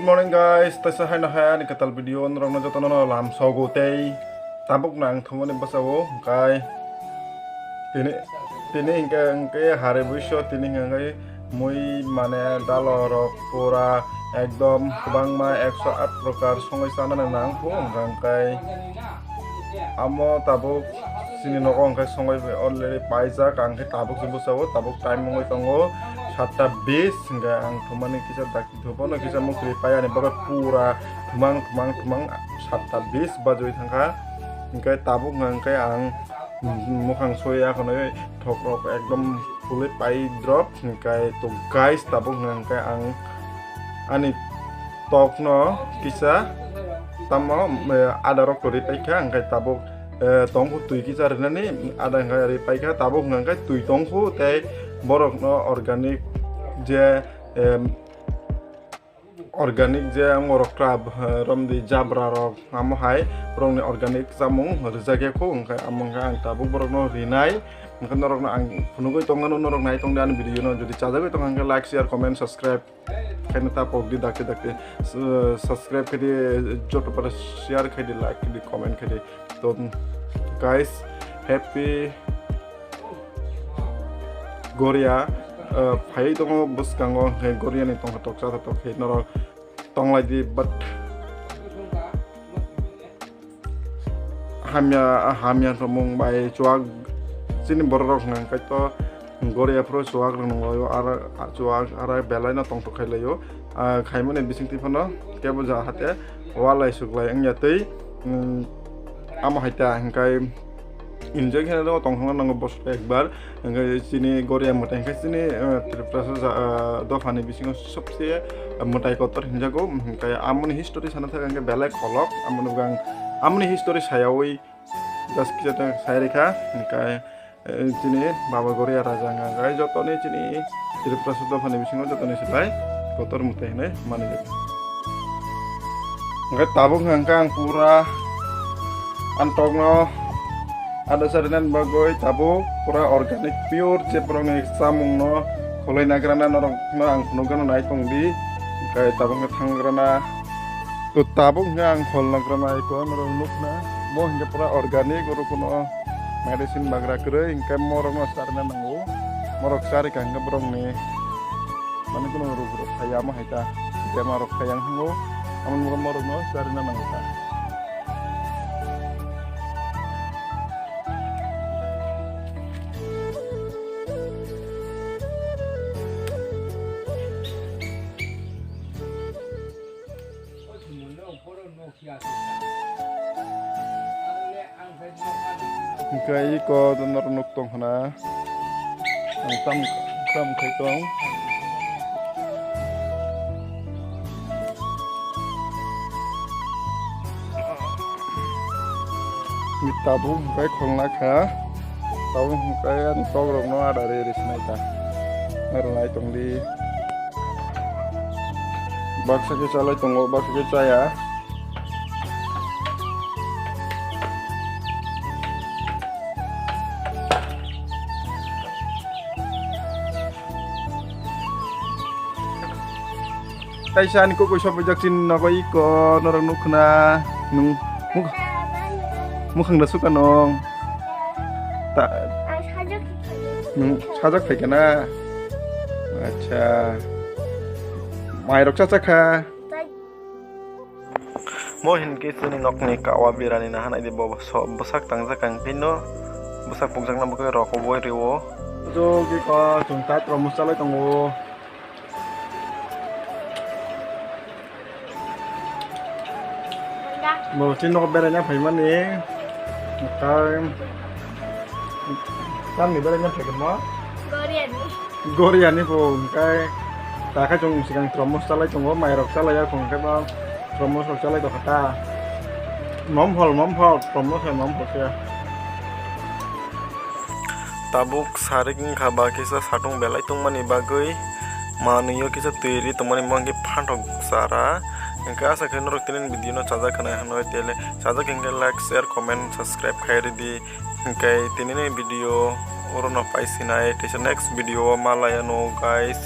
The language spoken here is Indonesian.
Good morning guys, taisa hai na hai ni katal video nrong na jotono no lam sogo tei tabuk nang thumani basawo kai tini ingke hare buisho tini ngai mui mane dalorok pura ekdom kubangma 108 prokar songai sana nang pu kai amo tabuk sini noko angkai songai already paisa kangke tabuk jibusawo tabuk time mongoi tongo 7:20 hingga ang thumani kisah daki thopono kisah mo kripaya ni baga pura thumang 7:20 bajoi thangka hingga tabuk ngangkai ang mukhang soya kono thokrok ekdom fully pai drop hingga to guys tabuk ngangkai ang ani tokno kisah tamo ada rok tori paika angkai tabuk tongku tui kisah renani ada ngari paika tabuk ngangkai tui tongku tei borok no organik je ngorok krab romdi jabra rok amo hai borok ni organik samung rezake ko ngkai among ang tabuk borok no rinai ngkan norok na ang punugoi tongan norok nai tong dan video no jodi chajagoi tong ang like share comment subscribe kaina ta pok di dakte subscribe kedi joto par share kedi like kedi comment kedi to guys happy Goria phai tongo buskango Goria ni tong hatok sa hatok he noro tong lai di but hamya romong bai chuag sini borok nang kai to Goria pro chuag nang lo ara chuag ara belai na tong to khai layo khaimone bising tifono kebo ja hate walai suklai angya tei amo haita hangkai injek hena do tong hang nang bos ekbar hangkai sini Goria motai hangkai sini triprasa do fani bising sobse motai kotor hinjago hangkai amoni history sana thak hangkai belai kholok amoni history sayawoi jas kita sayreka hangkai sini baba Goria raja hangkai jotone sini triprasa do fani bising jotone setai kotor motai ne mani hangkai tabung hangkai pura antogno ada sarinan bagoi tabuk pura organik pure ceprong samung no kolai nagrana norong no ang nugan nai tong di kai tabung thangrana to tabuk ang khol nagrana iko norong nukna mo hingga pura organik uru kuno medicine bagra kre hingga morong no sarina nangu morok sari kang borong ni mani kuno uru sayama haita hingga morok kayang hangu amun morong no sarina nangu ta Kai ko donor nuk tong hana ang tam kai tong mitabu kai khongna kha tabu kai an tog rong no ada re risnai ta nai tong di baksa ke chalai tongo baksa ke chaya Taisan ko shop jaksin nagoi ko norang nukna nung mukhang nasuka nong ta sajak phai kana acha mai rok cha kha mo hin ke sini nok ni kawa birani na hanai de bosak tangja kang pino bosak pugjang na bokoi rok boi rewo jo ki ko tungta promosalai tongo mau sini nok beranya payman nih, kan nih beranya payman mau? Gorian nih pun, kai, tak kacung siang promos salai tunggu mayrok salai ya pun kai bang, promos salai tuh kata, momhol promos ya. Tabuk saring kaba kisah satung belai tung mani bagoi, manuyo kisah tiri temani mangki pantok sara. Engka asa kan norok tinin video no caja kana hanoi tele caja kengke like share comment subscribe khairi di engkai tinin video oro no paisinai tesa next video malaya no guys.